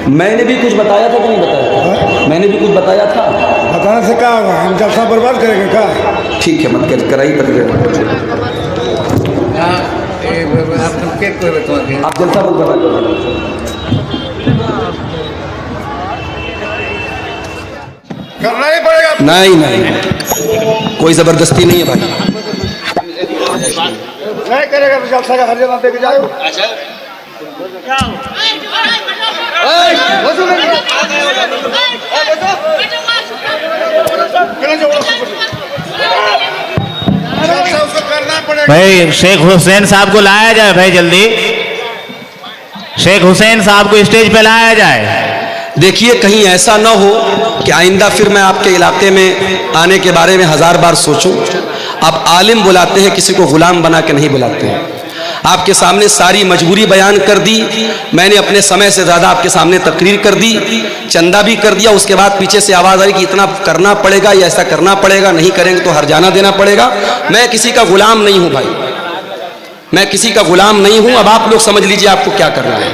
मैंने भी कुछ बताया था कि नहीं बताया था? मैंने भी कुछ बताया था। बताने से क्या होगा, हम जलसा बर्बाद करेंगे क्या? ठीक है, मत कराइए तकरीर। आप जलसा बर्बाद करना ही पड़ेगा। नहीं, कोई जबरदस्ती नहीं है भाई। नहीं करेगा तो जलसा का हर जगह पे जाओ। भाई शेख हुसैन साहब को लाया जाए, भाई जल्दी शेख हुसैन साहब को स्टेज पे लाया जाए। देखिए, कहीं ऐसा ना हो कि आइंदा फिर मैं आपके इलाके में आने के बारे में 1000 बार सोचूं। आप आलिम बुलाते हैं, किसी को गुलाम बना के नहीं बुलाते हैं। आपके सामने सारी मजबूरी बयान कर दी, मैंने अपने समय से ज़्यादा आपके सामने तकरीर कर दी, चंदा भी कर दिया। उसके बाद पीछे से आवाज़ आई कि इतना करना पड़ेगा या ऐसा करना पड़ेगा, नहीं करेंगे तो हर्जाना देना पड़ेगा। मैं किसी का गुलाम नहीं हूँ भाई, मैं किसी का गुलाम नहीं हूँ। अब आप लोग समझ लीजिए आपको क्या करना है।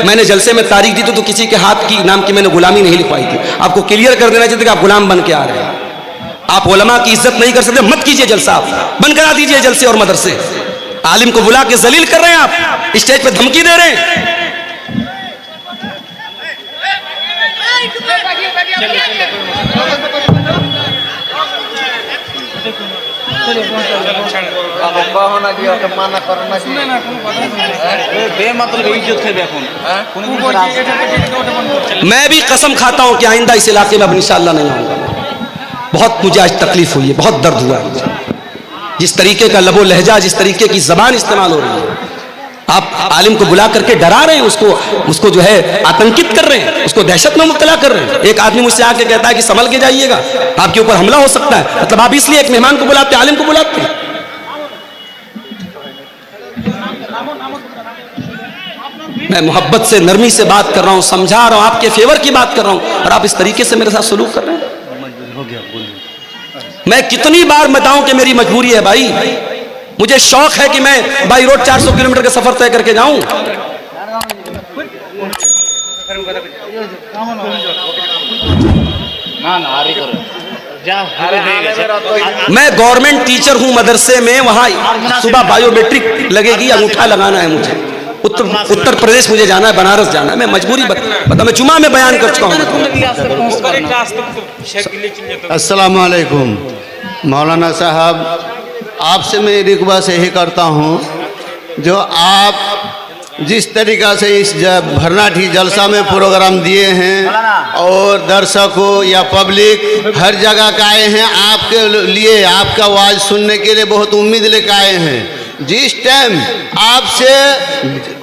मैंने जलसे में तारीख दी तो किसी के हाथ की नाम की मैंने गुलामी नहीं लिखवाई थी। आपको क्लियर कर देना चाहिए कि आप गुलाम बन के आ रहे हैं। आप उलमा की इज्जत नहीं कर सकते, मत कीजिए जलसा, आप बंद करा दीजिए जलसे और मदरसे। आलिम को बुला के जलील कर रहे हैं आप, स्टेज पे धमकी दे रहे हैं। मैं भी कसम खाता हूं कि आइंदा इस इलाके में अब इंशाअल्लाह नहीं आऊंगा। बहुत मुझे आज तकलीफ हुई है, बहुत दर्द हुआ है मुझे। जिस तरीके का लबो लहजा, जिस तरीके की जबान इस्तेमाल हो रही है, आप आलिम को बुला करके डरा रहे हैं, उसको जो है आतंकित कर रहे हैं, उसको दहशत में मुब्तला कर रहे हैं। एक आदमी मुझसे आके कहता है कि संभल के जाइएगा, आपके ऊपर हमला हो सकता है। मतलब आप इसलिए एक मेहमान को बुलाते, आलिम को बुलाते हैं। मैं मोहब्बत से, नरमी से बात कर रहा हूं, समझा रहा हूं, आपके फेवर की बात कर रहा हूं, और आप इस तरीके से मेरे साथ सलूक कर रहे हैं। मैं कितनी बार बताऊं कि मेरी मजबूरी है भाई। मुझे शौक है कि मैं बाई रोड 400 किलोमीटर का सफर तय करके जाऊं। मैं गवर्नमेंट टीचर हूं मदरसे में, वहां सुबह बायोमेट्रिक लगेगी, अंगूठा लगाना है मुझे। उत्तर प्रदेश मुझे जाना है, बनारस जाना है। मैं मजबूरी बता, मैं जुमा में बयान कर चुका हूं। अस्सलाम वालेकुम मौलाना साहब, आपसे मैं रिक्वेस्ट यही करता हूं, जो आप जिस तरीक़ा से इस भरनाठी जलसा में प्रोग्राम दिए हैं और दर्शकों या पब्लिक हर जगह का आए हैं, आपके लिए आपका आवाज़ सुनने के लिए बहुत उम्मीद लेकर आए हैं। जिस टाइम आपसे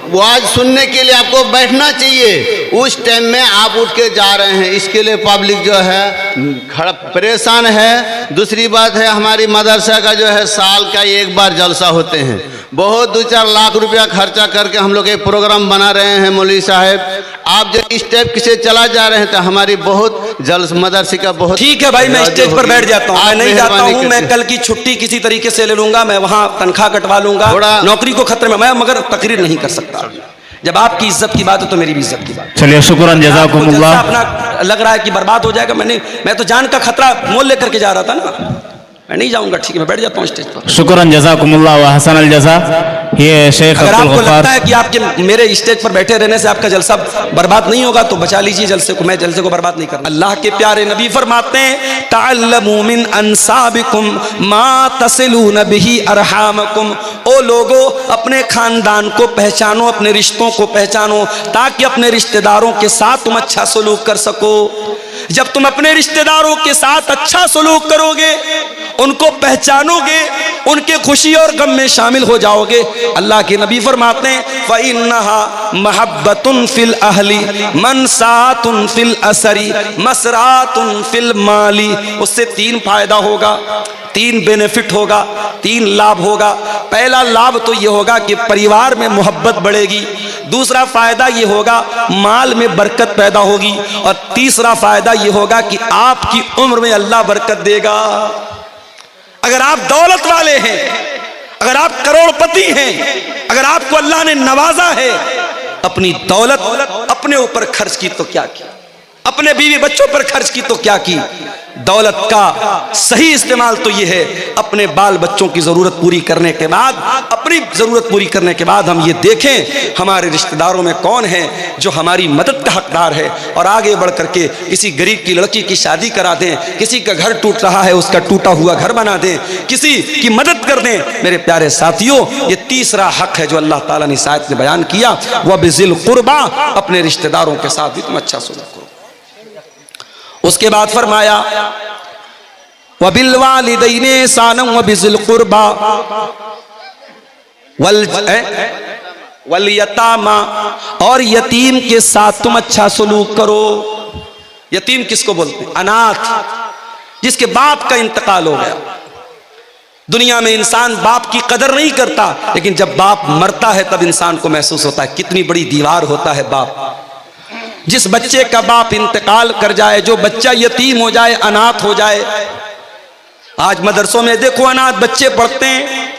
आवाज़ सुनने के लिए आपको बैठना चाहिए, उस टाइम में आप उठ के जा रहे हैं। इसके लिए पब्लिक जो है खड़ा परेशान है। दूसरी बात है, हमारी मदरसा का जो है साल का एक बार जलसा होते हैं। बहुत 2-4 लाख रुपया खर्चा करके हम लोग एक प्रोग्राम बना रहे हैं। मौलवी साहब, आप जो इस टाइप से चला जा रहे हैं तो हमारी बहुत मदरसे का बहुत ठीक है भाई, मैं स्टेज पर बैठ जाता हूँ, मैं नहीं जाता हूँ। मैं कल की छुट्टी किसी तरीके से ले लूंगा, मैं वहाँ तनख्वाह कटवा लूंगा, नौकरी को खतरे में, मैं मगर तकरीर नहीं कर सकता। जब आपकी इज्जत की बात है तो मेरी भी इज्जत की बात। चलिए, शुक्रान जज़ाकुमुल्लाह। अपना लग रहा है कि बर्बाद हो जाएगा, मैं तो जान का खतरा मोल लेकर के जा रहा था ना। मैं नहीं जाऊंगा, ठीक है, मैं बैठ जाता हूँ स्टेज पर। शुक्रान जज़ाकुमुल्लाह व हसन अल जज़ा। ये शेख अगर आपको लगता है कि आपके मेरे स्टेज पर बैठे रहने से आपका जलसा बर्बाद नहीं होगा तो बचा लीजिए जलसे को, मैं जलसे को बर्बाद नहीं करना। अल्लाह के प्यारे नबी फरमाते हैं, तअल्लमू मिन अंसाबिकुम मा तसिलून बिही अरहामकुम। ओ लोगो, अपने खानदान को पहचानो, अपने रिश्तों को पहचानो, ताकि अपने रिश्तेदारों के साथ तुम अच्छा सलूक कर सको। जब तुम अपने रिश्तेदारों के साथ अच्छा सलूक करोगे, उनको पहचानोगे, उनके खुशी और गम में शामिल हो जाओगे, अल्लाह के नबी फरमाते हैं, फ़इन्नहा महब्बतुन फिल अहली मनसातुन फिल असरी मसरातुन फिल माली। उससे 3 फायदा होगा, 3 बेनिफिट होगा, 3 लाभ होगा। पहला लाभ तो ये होगा कि परिवार में मोहब्बत बढ़ेगी। दूसरा फायदा ये होगा माल में बरकत पैदा होगी। और तीसरा फायदा ये होगा कि आपकी उम्र में अल्लाह बरकत देगा। अगर आप दौलत वाले हैं, अगर आप करोड़पति हैं, अगर आपको अल्लाह ने नवाजा है, अपनी दौलत अपने ऊपर खर्च की तो क्या की, अपने बीवी बच्चों पर खर्च की तो क्या की। दौलत का सही इस्तेमाल तो यह है, अपने बाल बच्चों की जरूरत पूरी करने के बाद, अपनी जरूरत पूरी करने के बाद हम ये देखें हमारे रिश्तेदारों में कौन है जो हमारी मदद का हकदार है, और आगे बढ़ करके किसी गरीब की लड़की की शादी करा दें, किसी का घर टूट रहा है उसका टूटा हुआ घर बना दें, किसी की मदद कर दें। मेरे प्यारे साथियों, ये तीसरा हक है जो अल्लाह ताला ने इस आयत में बयान किया, वह बिज़िल कुर्बा, अपने रिश्तेदारों के साथ भी तुम अच्छा सलूक करो। उसके बाद फरमाया वबिल वालिदैनि ihsanan व बिज़िल कुर्बा वल यतामा, और यतीम के साथ तुम अच्छा सलूक करो। यतीम किसको बोलते हैं? अनाथ, जिसके बाप का इंतकाल हो गया। दुनिया में इंसान बाप की कदर नहीं करता, लेकिन जब बाप मरता है तब इंसान को महसूस होता है कितनी बड़ी दीवार होता है बाप। जिस बच्चे का बाप इंतकाल कर जाए, जो बच्चा यतीम हो जाए, अनाथ हो जाए, आज मदरसों में देखो अनाथ बच्चे पढ़ते हैं।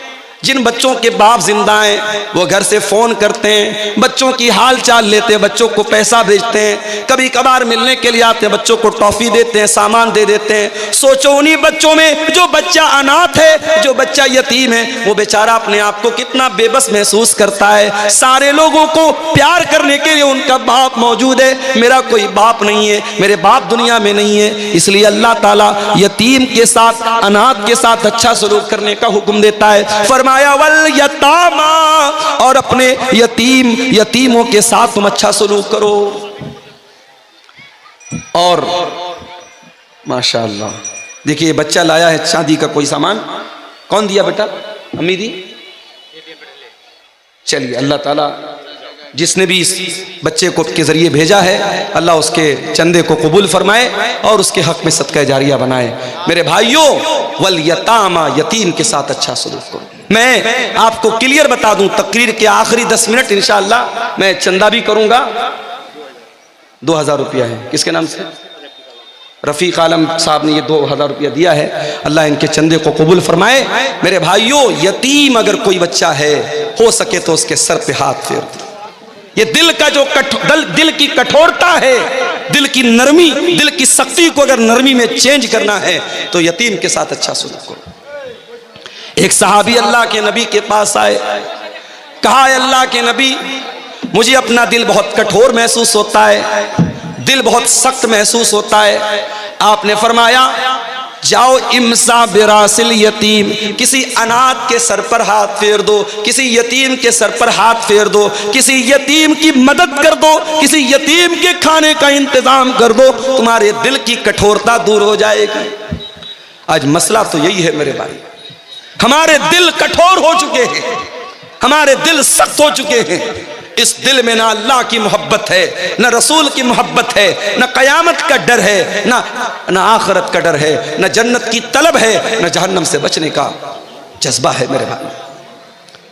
जिन बच्चों के बाप जिंदा हैं वो घर से फोन करते हैं, बच्चों की हाल चाल लेते हैं, बच्चों को पैसा भेजते हैं, कभी कभार मिलने के लिए आते हैं, बच्चों को टॉफी देते हैं, सामान दे देते हैं। सोचो उन्हीं बच्चों में जो बच्चा अनाथ है, जो बच्चा यतीम है, वो बेचारा अपने आप को कितना बेबस महसूस करता है। सारे लोगों को प्यार करने के लिए उनका बाप मौजूद है, मेरा कोई बाप नहीं है, मेरे बाप दुनिया में नहीं है। इसलिए अल्लाह ताला यतीम के साथ, अनाथ के साथ अच्छा सलूक करने का हुक्म देता है। फरमाया वल यतामा, और अपने यतीमों के साथ तुम अच्छा सलूक करो। और माशाअल्लाह देखिए, बच्चा लाया है शादी का कोई सामान, कौन दिया बेटा? अम्मी दी। चलिए, अल्लाह ताला जिसने भी इस बच्चे को के जरिए भेजा है, अल्लाह उसके चंदे को कबूल फरमाए और उसके हक में सदका जारिया बनाए। मेरे भाइयों, वल यतामा, यतीम के साथ अच्छा सलूक करो। मैं आपको क्लियर बता दूं, तकरीर के आखिरी 10 मिनट इंशाअल्लाह मैं चंदा भी करूंगा। 2000 रुपया है, किसके नाम से? रफीक आलम साहब ने ये 2000 रुपया दिया है, अल्लाह इनके चंदे को कबूल फरमाए। मेरे भाइयों, यतीम अगर कोई बच्चा है, हो सके तो उसके सर पे हाथ फेर दो। ये दिल का जो दिल की कठोरता है, दिल की नरमी, दिल की सख्ती को अगर नरमी में चेंज करना है तो यतीम के साथ अच्छा सलूक करो। एक सहाबी अल्लाह के नबी के पास आए, कहा अल्लाह के नबी, मुझे अपना दिल बहुत कठोर महसूस होता है, दिल बहुत सख्त महसूस होता है। आपने फरमाया जाओ इमसा बिरासिल यतीम, किसी अनाथ के सर पर हाथ फेर दो, किसी यतीम के सर पर हाथ फेर दो, किसी यतीम की मदद कर दो, किसी यतीम के खाने का इंतजाम कर दो, तुम्हारे दिल की कठोरता दूर हो जाएगी। आज मसला तो यही है मेरे भाई, हमारे दिल कठोर हो चुके हैं, हमारे दिल सख्त हो चुके हैं। इस दिल में ना अल्लाह की मोहब्बत है, ना रसूल की मोहब्बत है, ना कयामत का डर है, ना आखिरत का डर है, ना जन्नत की तलब है, ना जहन्नम से बचने का जज्बा है मेरे भाई।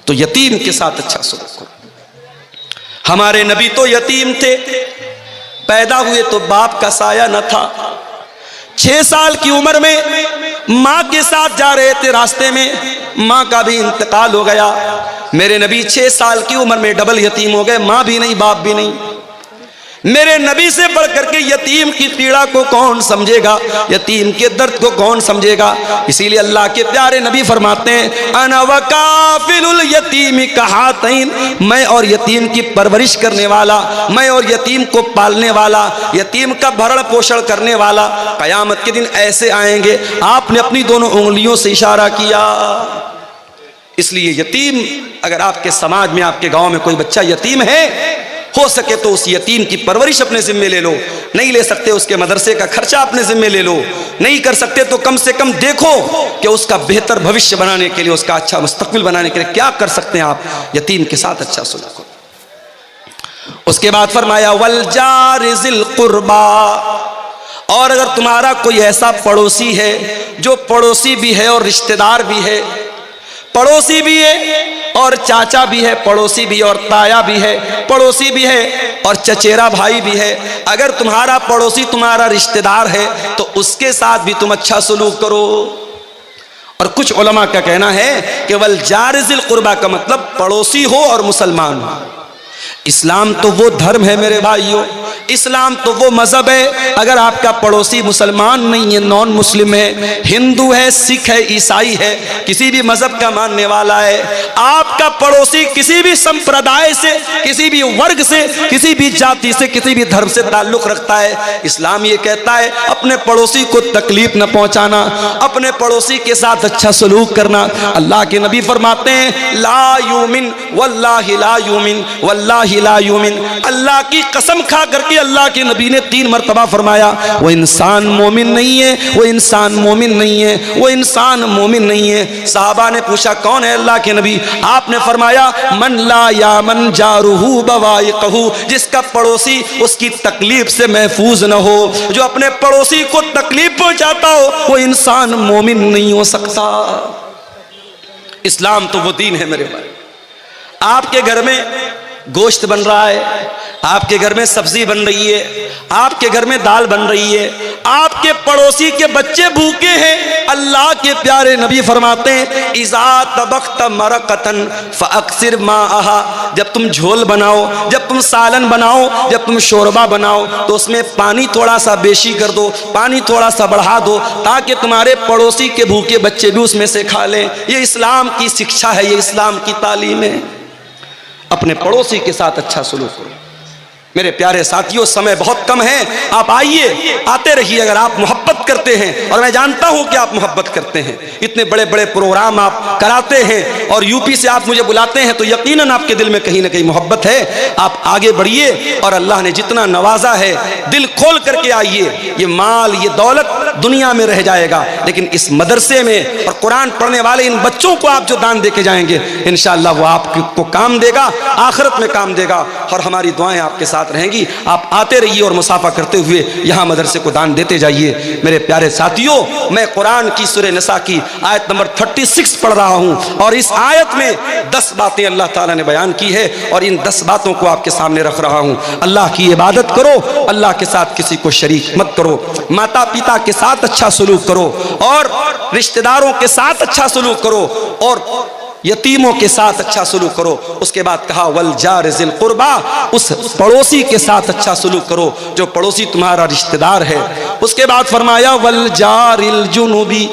तो यतीम के साथ अच्छा सलूक करो। हमारे नबी तो यतीम थे, पैदा हुए तो बाप का साया न था। 6 साल की उम्र में माँ के साथ जा रहे थे, रास्ते में माँ का भी इंतकाल हो गया। मेरे नबी 6 साल की उम्र में डबल यतीम हो गए, माँ भी नहीं बाप भी नहीं। मेरे नबी से बढ़कर के यतीम की पीड़ा को कौन समझेगा, यतीम के दर्द को कौन समझेगा। इसीलिए अल्लाह के प्यारे नबी फरमाते हैं अना वकाफिलुल यतीम कहातैन, मैं और यतीम की परवरिश करने वाला, मैं और यतीम को पालने वाला, यतीम का भरण पोषण करने वाला। कयामत के दिन ऐसे आएंगे। आपने अपनी दोनों उंगलियों से इशारा किया। इसलिए यतीम, अगर आपके समाज में, आपके गांव में कोई बच्चा यतीम है, हो सके तो उस यतीम की परवरिश अपने जिम्मे ले लो। नहीं ले सकते उसके मदरसे का खर्चा अपने जिम्मे ले लो। नहीं कर सकते तो कम से कम देखो कि उसका बेहतर भविष्य बनाने के लिए, उसका अच्छा मुस्तकबिल बनाने के लिए क्या कर सकते हैं आप। यतीम के साथ अच्छा सलूक करो। उसके बाद फरमाया वल जार ज़िल कुर्बा, और अगर तुम्हारा कोई ऐसा पड़ोसी है जो पड़ोसी भी है और रिश्तेदार भी है, पड़ोसी भी है और चाचा भी है, पड़ोसी भी और ताया भी है, पड़ोसी भी है और चचेरा भाई भी है, अगर तुम्हारा पड़ोसी तुम्हारा रिश्तेदार है तो उसके साथ भी तुम अच्छा सलूक करो। और कुछ उलमा का कहना है कि वल जार ज़िल कुर्बा का मतलब पड़ोसी हो और मुसलमान हो। इस्लाम तो वो धर्म है मेरे भाइयों, इस्लाम तो वो मजहब है। अगर आपका पड़ोसी मुसलमान नहीं है, नॉन मुस्लिम है, हिंदू है, सिख है, ईसाई है, किसी भी मजहब का मानने वाला है, आपका पड़ोसी किसी भी संप्रदाय से, किसी भी वर्ग से, किसी भी जाति से, किसी भी धर्म से ताल्लुक रखता है, इस्लाम ये कहता है अपने पड़ोसी को तकलीफ न पहुंचाना, अपने पड़ोसी के साथ अच्छा सलूक करना। अल्लाह के नबी फरमाते हैं ला युमिन वल्लाहि ला युमिन वल्लाहि ला युमिन। अल्लाह की कसम खा करके अल्लाह के नबी ने 3 मरतबा फरमाया वो इंसान मोमिन नहीं है, वो इंसान मोमिन नहीं है, वो इंसान मोमिन नहीं है। साहबा ने पूछा कौन है अल्लाह के नबी? आपने फरमाया मन ला या मन जारुहु बवाइकहु, जिसका पड़ोसी उसकी तकलीफ से महफूज न हो, जो अपने पड़ोसी को तकलीफ पहुंचाता हो, वो इंसान मोमिन नहीं हो सकता। इस्लाम तो वो दीन है मेरे भाई। आपके घर में गोश्त बन रहा है, आपके घर में सब्जी बन रही है, आपके घर में दाल बन रही है, आपके पड़ोसी के बच्चे भूखे हैं, अल्लाह के प्यारे नबी फरमाते हैं इज़ा तबख्त मरकतन फअक्सिर माअहा, जब तुम झोल बनाओ, जब तुम सालन बनाओ, जब तुम शोरबा बनाओ तो उसमें पानी थोड़ा सा बेशी कर दो, पानी थोड़ा सा बढ़ा दो, ताकि तुम्हारे पड़ोसी के भूखे बच्चे भी उसमें से खा लें। ये इस्लाम की शिक्षा है, ये इस्लाम की तालीम है। अपने पड़ोसी के साथ अच्छा सलूक करो। मेरे प्यारे साथियों, समय बहुत कम है, आप आइए, आते रहिए अगर आप मोहब्बत करते हैं, और मैं जानता हूं कि आप मोहब्बत करते हैं। इतने बड़े बड़े प्रोग्राम आप कराते हैं और यूपी से आप मुझे बुलाते हैं, तो यकीनन आपके दिल में कहीं ना कहीं मोहब्बत है। आप आगे बढ़िए और अल्लाह ने जितना नवाजा है दिल खोल करके आइए। ये माल, ये दौलत दुनिया में रह जाएगा, लेकिन इस मदरसे में और कुरान पढ़ने वाले इन बच्चों को आप जो दान दे के जाएंगे, इंशाअल्लाह वो आपको काम देगा, आखिरत में काम देगा, और हमारी दुआएं आपके साथ रहेंगी। आप आते रहिए और मुसाफा करते हुए यहाँ मदरसे को दान देते जाइए। मेरे प्यारे साथियों, मैं कुरान की सूरह निसा की आयत नंबर 36 पढ़ रहा हूँ, और इस आयत में 10 बातें अल्लाह ताला ने बयान की है, और इन 10 बातों को आपके सामने रख रहा हूँ। अल्लाह की इबादत करो, अल्लाह के साथ किसी को शरीक मत करो, माता पिता के साथ अच्छा सलूक करो, और रिश्तेदारों के साथ अच्छा सलूक करो, और यतीमों के साथ अच्छा सलूक करो। उसके बाद कहा वल जार ज़िल कुर्बा, उस पड़ोसी के साथ अच्छा सलूक करो जो पड़ोसी तुम्हारा रिश्तेदार है। उसके बाद फरमाया वल जारिल जुनुबी,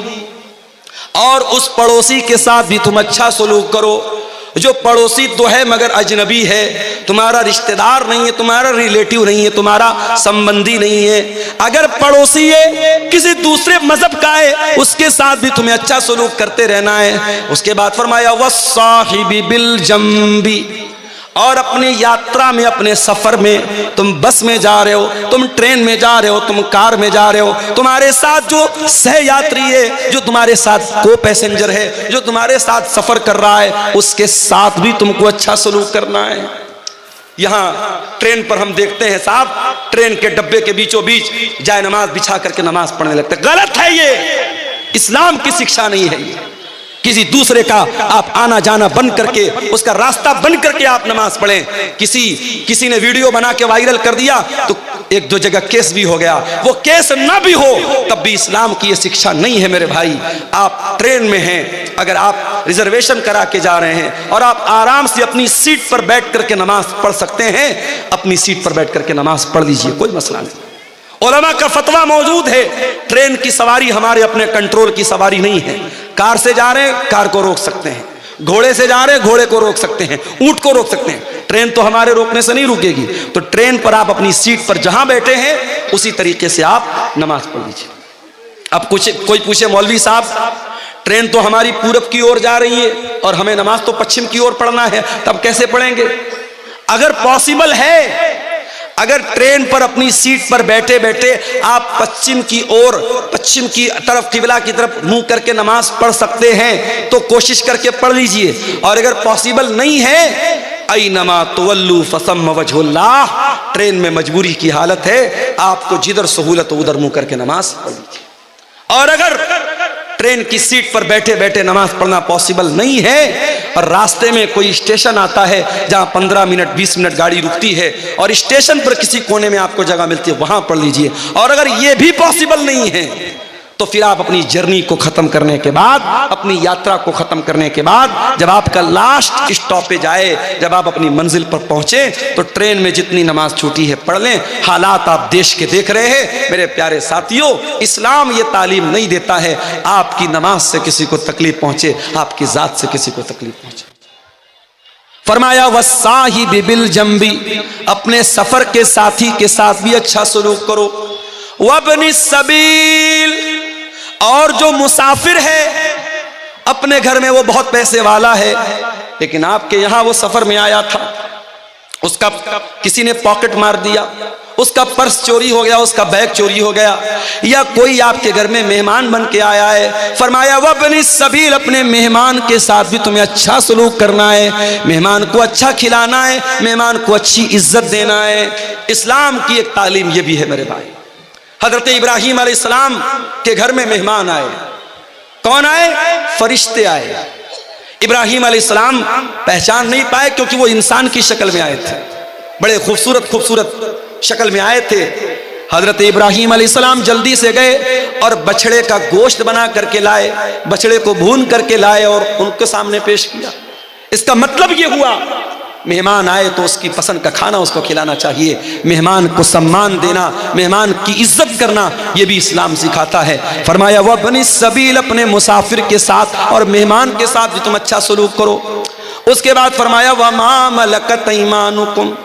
और उस पड़ोसी के साथ भी तुम अच्छा सलूक करो जो पड़ोसी तो है मगर अजनबी है, तुम्हारा रिश्तेदार नहीं है, तुम्हारा रिलेटिव नहीं है, तुम्हारा संबंधी नहीं है। अगर पड़ोसी है किसी दूसरे मजहब का है, उसके साथ भी तुम्हें अच्छा सलूक करते रहना है। उसके बाद फरमाया वस्साहिबी बिल जंबी, और अपनी यात्रा में, अपने सफर में, तुम बस में जा रहे हो, तुम ट्रेन में जा रहे हो, तुम कार में जा रहे हो, तुम्हारे साथ जो सह यात्री है, जो तुम्हारे साथ को पैसेंजर है, जो तुम्हारे साथ सफर कर रहा है, उसके साथ भी तुमको अच्छा सलूक करना है। यहाँ ट्रेन पर हम देखते हैं साहब, ट्रेन के डब्बे के बीचों बीच जाए नमाज बिछा करके नमाज पढ़ने लगते। गलत है ये, इस्लाम की शिक्षा नहीं है ये। किसी दूसरे का आप आना जाना बंद करके, उसका रास्ता बंद करके आप नमाज पढ़ें। किसी ने वीडियो बना के वायरल कर दिया तो 1-2 जगह केस भी हो गया, वो केस ना भी हो तब भी इस्लाम की ये शिक्षा नहीं है मेरे भाई। आप ट्रेन में हैं, अगर आप रिजर्वेशन करा के जा रहे हैं और आप आराम से अपनी सीट पर बैठ करके नमाज पढ़ सकते हैं, अपनी सीट पर बैठ करके नमाज पढ़ लीजिए, कोई मसला नहीं। उलमा का फतवा मौजूद है, ट्रेन की सवारी हमारे अपने कंट्रोल की सवारी नहीं है। कार से जा रहे हैं, कार को रोक सकते हैं, घोड़े से जा रहे हैं, घोड़े को रोक सकते हैं, ऊंट को रोक सकते हैं, ट्रेन तो हमारे रोकने से नहीं रुकेगी। तो ट्रेन पर आप अपनी सीट पर जहां बैठे हैं उसी तरीके से आप नमाज पढ़ लीजिए। अब कोई पूछे मौलवी साहब ट्रेन तो हमारी पूरब की ओर जा रही है और हमें नमाज तो पश्चिम की ओर पढ़ना है, तब कैसे पढ़ेंगे? अगर पॉसिबल है, अगर ट्रेन पर अपनी सीट पर बैठे बैठे आप पश्चिम की तरफ, किबला की तरफ मुंह करके नमाज पढ़ सकते हैं तो कोशिश करके पढ़ लीजिए। और अगर पॉसिबल नहीं है, ऐनमा तुवल्लू फसम्म वजहुल्लाह, ट्रेन में मजबूरी की हालत है, आपको जिधर सहूलत हो उधर मुंह करके नमाज पढ़ लीजिए। और अगर ट्रेन की सीट पर बैठे बैठे नमाज पढ़ना पॉसिबल नहीं है और रास्ते में कोई स्टेशन आता है जहां 15 मिनट 20 मिनट गाड़ी रुकती है और स्टेशन पर किसी कोने में आपको जगह मिलती है, वहां पढ़ लीजिए। और अगर यह भी पॉसिबल नहीं है तो फिर आप अपनी जर्नी को ख़त्म करने के बाद, अपनी यात्रा को ख़त्म करने के बाद, जब आपका लास्ट स्टॉपेज आए, जब आप अपनी मंजिल पर पहुँचे, तो ट्रेन में जितनी नमाज छूटी है पढ़ लें। हालात आप देश के देख रहे हैं मेरे प्यारे साथियों। इस्लाम ये तालीम नहीं देता है आपकी नमाज से किसी को तकलीफ पहुँचे, आपकी ज़ात से किसी को तकलीफ पहुँचे। फरमाया वस्साहिबि बिल जंबी, अपने सफ़र के साथी के साथ भी अच्छा सलूक करो। वब्नि सबील, और जो मुसाफिर है अपने घर में वो बहुत पैसे वाला है, लेकिन आपके यहां वो सफर में आया था, उसका किसी ने पॉकेट मार दिया, उसका पर्स चोरी हो गया, उसका बैग चोरी हो गया, या कोई आपके घर में मेहमान बन के आया है। फरमाया वब्नि सबील, अपने मेहमान के साथ भी तुम्हें अच्छा सलूक करना है, मेहमान को अच्छा खिलाना है, मेहमान को अच्छी इज्जत देना है। इस्लाम की एक तालीम ये भी है मेरे भाई। हजरत इब्राहीम अलैहिस्सलाम के घर में मेहमान आए। कौन आए? फरिश्ते आए। इब्राहीम अलैहिस्सलाम पहचान नहीं पाए क्योंकि वो इंसान की शक्ल में आए थे, बड़े खूबसूरत खूबसूरत शक्ल में आए थे। हजरत इब्राहीम अलैहिस्सलाम जल्दी से गए और बछड़े का गोश्त बना करके लाए, बछड़े को भून करके लाए और उनके सामने पेश किया। इसका मतलब ये हुआ मेहमान आए तो उसकी पसंद का खाना उसको खिलाना चाहिए, मेहमान को सम्मान देना, मेहमान की इज्जत करना, यह भी इस्लाम सिखाता है। फरमाया वह बनी सबील, अपने मुसाफिर के साथ और मेहमान के साथ भी तुम अच्छा सलूक करो। उसके बाद फरमाया वह मा मलकत ईमानुकुम,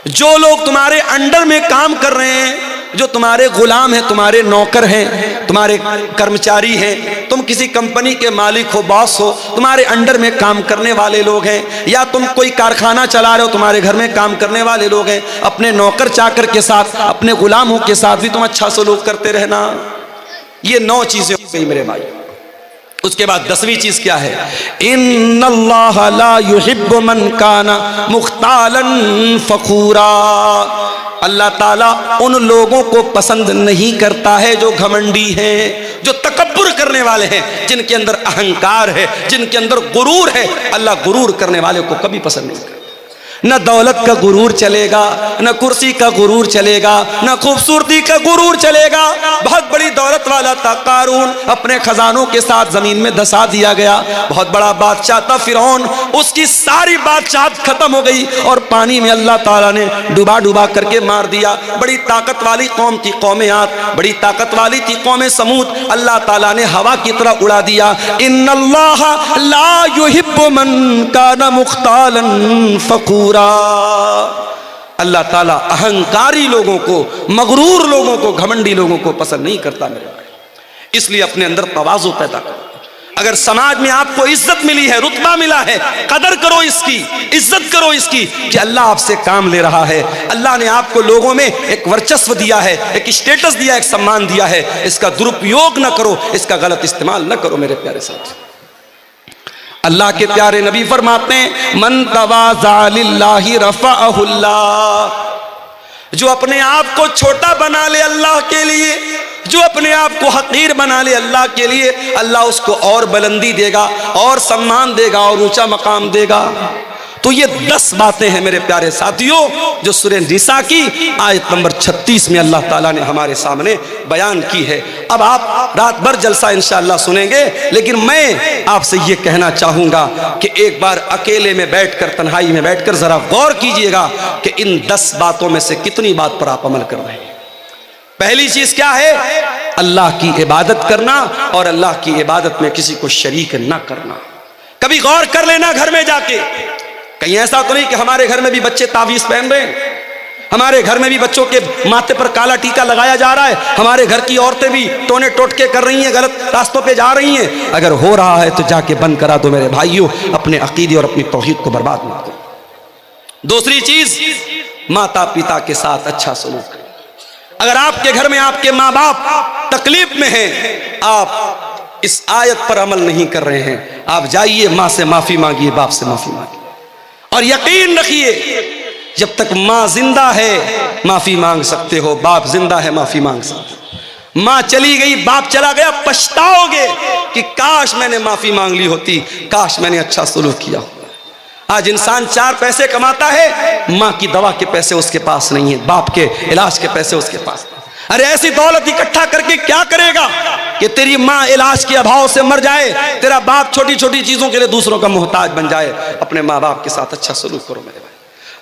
जो लोग तुम्हारे अंडर में काम कर रहे हैं, जो तुम्हारे गुलाम हैं, तुम्हारे नौकर हैं, तुम्हारे कर्मचारी हैं, तुम किसी कंपनी के मालिक हो, बॉस हो, तुम्हारे अंडर में काम करने वाले लोग हैं, या तुम कोई कारखाना चला रहे हो, तुम्हारे घर में काम करने वाले लोग हैं, अपने नौकर चाकर के साथ, अपने गुलामों के साथ भी तुम अच्छा सलूक करते रहना। ये 9 चीजें हो गई मेरे भाई। उसके बाद 10वीं चीज क्या है? इन्नल्लाह ला युहिब्बु मन काना मुख्तालन फखूरा, अल्लाह ताला उन लोगों को पसंद नहीं करता है जो घमंडी हैं, जो तकब्बुर करने वाले हैं, जिनके अंदर अहंकार है, जिनके अंदर गुरूर है। अल्लाह गुरूर करने वाले को कभी पसंद नहीं करता। न दौलत का गुरूर चलेगा, न कुर्सी का गुरूर चलेगा, न खूबसूरती का गुरूर चलेगा। बहुत बड़ी दौलत वाला था कारून, अपने खजानों के साथ जमीन में धसा दिया गया। बहुत बड़ा बादशाह था फिरौन, उसकी सारी बादशाहत खत्म हो गई और पानी में अल्लाह ताला ने डुबा डुबा करके मार दिया। बड़ी ताकत वाली कौम थी कौम आद, बड़ी ताकत वाली थी कौम समूद, अल्लाह ताला ने हवा की तरह उड़ा दिया। इन्नल्लाह ला युहिब्बु मन काना मुख्तालन फखूरा, अल्लाह ताला अहंकारी लोगों को, मगरूर लोगों को, घमंडी लोगों को पसंद नहीं करता मेरे भाई। इसलिए अपने अंदर तवाज़ु पैदा करो। अगर समाज में आपको इज्जत मिली है, रुतबा मिला है, कदर करो इसकी, इज्जत करो इसकी कि अल्लाह आपसे काम ले रहा है। अल्लाह ने आपको लोगों में एक वर्चस्व दिया है, एक स्टेटस दिया, एक सम्मान दिया है। इसका दुरुपयोग न करो, इसका गलत इस्तेमाल न करो मेरे प्यारे साथी। अल्लाह के प्यारे नबी फरमाते हैं मन तवाज़ा लिल्लाहि रफ़अहुल्लाह, जो अपने आप को छोटा बना ले अल्लाह के लिए, जो अपने आप को हकीर बना ले अल्लाह के लिए, अल्लाह उसको और बुलंदी देगा, और सम्मान देगा, और ऊंचा मकाम देगा। तो ये 10 बातें हैं मेरे प्यारे साथियों जो सूरह निसा की आयत नंबर 36 में अल्लाह ताला ने हमारे सामने बयान की है। अब आप रात भर जलसा इंशाअल्लाह सुनेंगे, लेकिन मैं आपसे ये कहना चाहूँगा कि एक बार अकेले में बैठकर, तन्हाई में बैठकर ज़रा गौर कीजिएगा कि इन 10 बातों में से कितनी बात पर आप अमल कर रहे हैं। पहली चीज़ क्या है? अल्लाह की इबादत करना, और अल्लाह की इबादत में किसी को शरीक न करना। कभी गौर कर लेना घर में जाके, कहीं ऐसा तो नहीं कि हमारे घर में भी बच्चे तावीज़ पहन रहे हैं, हमारे घर में भी बच्चों के माथे पर काला टीका लगाया जा रहा है, हमारे घर की औरतें भी टोने टोटके कर रही हैं, गलत रास्तों पे जा रही हैं। अगर हो रहा है तो जाके बंद करा दो मेरे भाइयों, अपने अकीदे और अपनी तौहीद को बर्बाद मत करो। दूसरी चीज, माता पिता के साथ अच्छा सलूक करें। अगर आपके घर में आपके माँ बाप तकलीफ में हैं, आप इस आयत पर अमल नहीं कर रहे हैं, आप जाइए माँ से माफी मांगिए, बाप से माफी मांगिए, और यकीन रखिए जब तक माँ जिंदा है माफी मांग सकते हो, बाप जिंदा है माफी मांग सकते हो। माँ चली गई, बाप चला गया, पछताओगे कि काश मैंने माफी मांग ली होती, काश मैंने अच्छा सलूक किया होता। आज इंसान 4 पैसे कमाता है, माँ की दवा के पैसे उसके पास नहीं है, बाप के इलाज के पैसे उसके पास। अरे ऐसी दौलत इकट्ठा करके क्या करेगा? कि तेरी माँ इलाज के अभाव से मर जाए, तेरा बाप छोटी छोटी चीजों के लिए दूसरों का मोहताज बन जाए। अपने माँ बाप के साथ अच्छा सलूक करो मेरे भाई,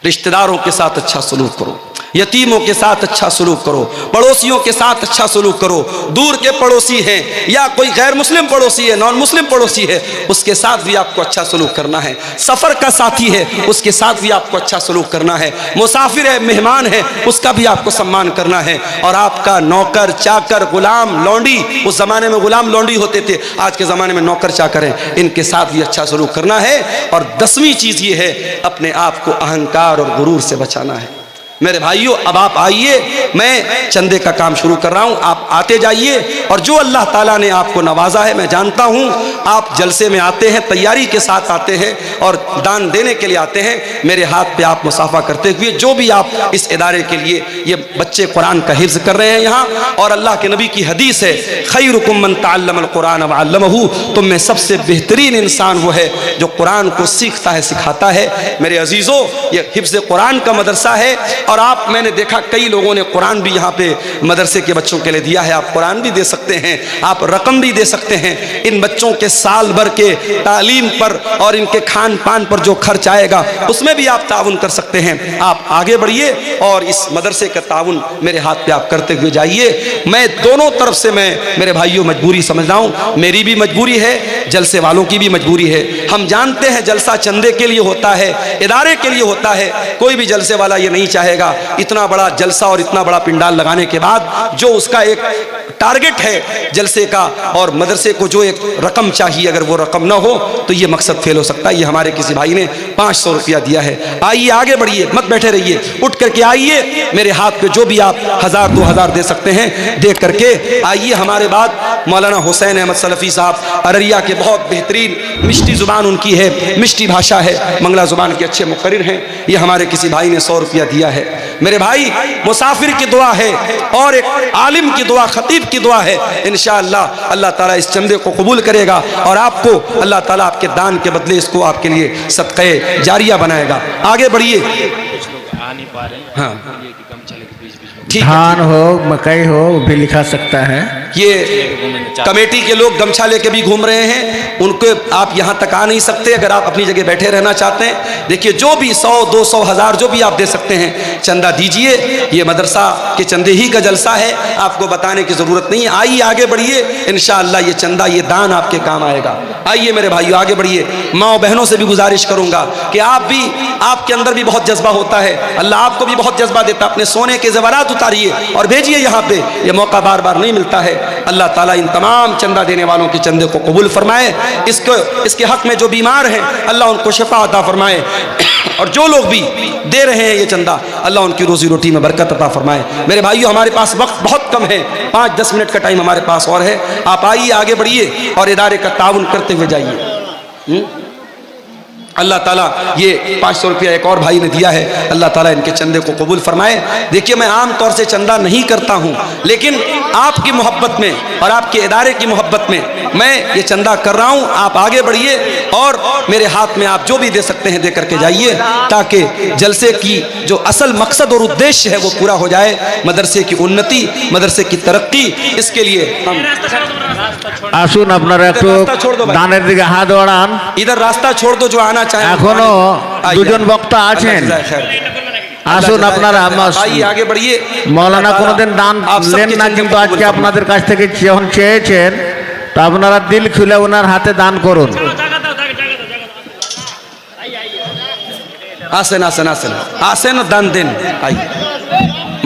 रिश्तेदारों के साथ अच्छा सलूक करो, यतीमों के साथ अच्छा सलूक करो, पड़ोसियों के साथ अच्छा सलूक करो। दूर के पड़ोसी हैं या कोई गैर मुस्लिम पड़ोसी है, नॉन मुस्लिम पड़ोसी है, उसके साथ भी आपको अच्छा सलूक करना है। सफ़र का साथी है, उसके साथ भी आपको अच्छा सलूक करना है। मुसाफिर है, मेहमान है, उसका भी आपको सम्मान करना है। और आपका नौकर चाकर गुलाम लौंडी, उस ज़माने में गुलाम लौंडी होते थे, आज के ज़माने में नौकर चाकर हैं, इनके साथ भी अच्छा सलूक करना है। और 10वीं चीज़ ये है, अपने आप को अहंकार और गुरूर से बचाना है। मेरे भाइयों, अब आप आइए, मैं चंदे का काम शुरू कर रहा हूं, आप आते जाइए। और जो अल्लाह ताला ने आपको नवाजा है, मैं जानता हूं आप जलसे में आते हैं, तैयारी के साथ आते हैं और दान देने के लिए आते हैं। मेरे हाथ पे आप मुसाफा करते हुए, जो भी आप इस इदारे के लिए, ये बच्चे कुरान का हिफ्ज़ कर रहे हैं यहाँ, और अल्लाह के नबी की हदीस है, खैरुकुम मन तअल्लमल कुरान व अल्लमहू, तुम में सबसे बेहतरीन इंसान वो है जो कुरान को सीखता है, सिखाता है। मेरे अजीज़ों, ये हिफ्ज़ कुरान का मदरसा है। और आप, मैंने देखा कई लोगों ने कुरान भी यहाँ पे मदरसे के बच्चों के लिए दिया है। आप कुरान भी दे सकते हैं, आप रकम भी दे सकते हैं। इन बच्चों के साल भर के तालीम पर और इनके खान पान पर जो खर्च आएगा, उसमें भी आप ताउन कर सकते हैं। आप आगे बढ़िए और इस मदरसे का ताउन मेरे हाथ पे आप करते हुए जाइए। मैं दोनों तरफ से, मैं मेरे भाइयों मजबूरी समझ रहा हूँ, मेरी भी मजबूरी है, जलसे वालों की भी मजबूरी है। हम जानते हैं जलसा चंदे के लिए होता है, इदारे के लिए होता है। कोई भी जलसे वाला ये नहीं चाहेगा इतना बड़ा जलसा और इतना बड़ा पिंडाल लगाने के बाद जो उसका एक टारगेट है जलसे का और मदरसे को जो एक रकम चाहिए, अगर वो रकम ना हो तो ये मकसद फेल हो सकता है। ये हमारे किसी भाई ने 500 रुपया दिया है। आइए आगे बढ़िए, मत बैठे रहिए, उठ करके आइए। मेरे हाथ पे जो भी आप 1000 2000 दे सकते हैं, दे करके आइए। हमारे बाद मौलाना हुसैन अहमद सलफ़ी साहब अररिया के, बहुत बेहतरीन मिष्टी ज़ुबान उनकी है, मिष्टी भाषा है, मंगला ज़ुबान के अच्छे मुक़र्रिर हैं। ये हमारे किसी भाई ने 100 रुपया दिया है। मेरे भाई, मुसाफिर की दुआ है और एक आलिम की दुआ, खतीब की दुआ है। इंशाअल्लाह अल्लाह ताला इस चंदे को कबूल करेगा और आपको अल्लाह ताला आपके दान के बदले इसको आपके लिए सदक़े जारिया बनाएगा। आगे बढ़िए। हाँ, धान हो, मकई हो, भी लिखा सकता है। ये कमेटी के लोग गमछा लेके भी घूम रहे हैं, उनको आप यहाँ तक आ नहीं सकते। अगर आप अपनी जगह बैठे रहना चाहते हैं, देखिए जो भी 100 200 1000 जो भी आप दे सकते हैं, चंदा दीजिए। ये मदरसा के चंदे ही का जलसा है, आपको बताने की ज़रूरत नहीं है। आइए आगे बढ़िए, इंशाअल्लाह ये चंदा, ये दान आपके काम आएगा। आइए मेरे भाइयों, आगे बढ़िए। माँ बहनों से भी गुजारिश करूँगा कि आप भी, आपके अंदर भी बहुत जज्बा होता है, अल्लाह आपको भी बहुत जज्बा देता है। अपने सोने के ज़ेवरात उतारिए और भेजिए यहाँ पे, ये मौका बार बार नहीं मिलता है। अल्लाह ताला इन तमाम चंदा देने वालों के चंदे को कबूल फरमाए। इसके हक में जो बीमार हैं, अल्लाह उनको शिफा अता फरमाए। और जो लोग भी दे रहे हैं ये चंदा, अल्लाह उनकी रोजी रोटी में बरकत अता फरमाए। मेरे भाइयों, हमारे पास वक्त बहुत कम है, 5-10 मिनट का टाइम हमारे पास और है। आप आइए, आगे बढ़िए और इदारे का ताउन करते हुए जाइए। अल्लाह ताला ये 500 रुपया एक और भाई ने दिया है, अल्लाह ताला इनके चंदे को कबूल फरमाए। देखिए, मैं आम तौर से चंदा नहीं करता हूँ, लेकिन आपकी मोहब्बत में और आपके इदारे की मोहब्बत में मैं ये चंदा कर रहा हूँ। आप आगे बढ़िए और मेरे हाथ में आप जो भी दे सकते हैं दे करके जाइए, ताकि जलसे की जो असल मकसद और उद्देश्य है वो पूरा हो जाए। मदरसे की उन्नति, मदरसे की तरक्की, इसके लिए हम আসুন আপনারা একটু দানের দিকে হাত বাড়ান। इधर रास्ता छोड़ दो जो आना चाहे। এখনো দুজন বক্তা আছেন, আসুন আপনারা। आइए आगे बढ़िए। মৌলানা কোনোদিন দান নেন না, কিন্তু আজকে আপনাদের কাছ থেকে যখন চেয়েছেন, তো আপনারা দিল খুলে ওনার হাতে দান করুন। आसन आसन आसन आसन दान दिन। आइए,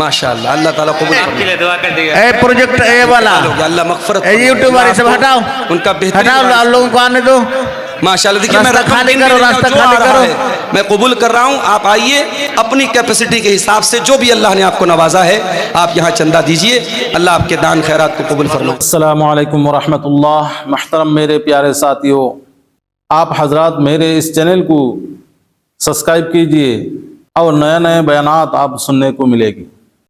माशाअल्लाह, अल्लाह ताला कबूल फरमाए। এই প্রজেক্ট এ वाला अल्लाह मगफरत এই यूट्यूबर सब हटाओ, उनका हटाओ, लोगों को आने दो। माशाअल्लाह। देखिए, मैं रास्ता खाली करो, रास्ता खाली करो। मैं कबूल कर रहा हूँ। आप आइए, अपनी कैपेसिटी के हिसाब से जो भी अल्लाह ने आपको नवाजा है, आप यहाँ चंदा दीजिए। अल्लाह आपके दान खैरात को कबूल फरमाए। अस्सलामु अलैकुम वरहमतुल्लाह। महतरम मेरे प्यारे साथियों, आप हजरात मेरे इस चैनल को सब्सक्राइब कीजिए और नए नए बयानात आप सुनने को मिलेगी।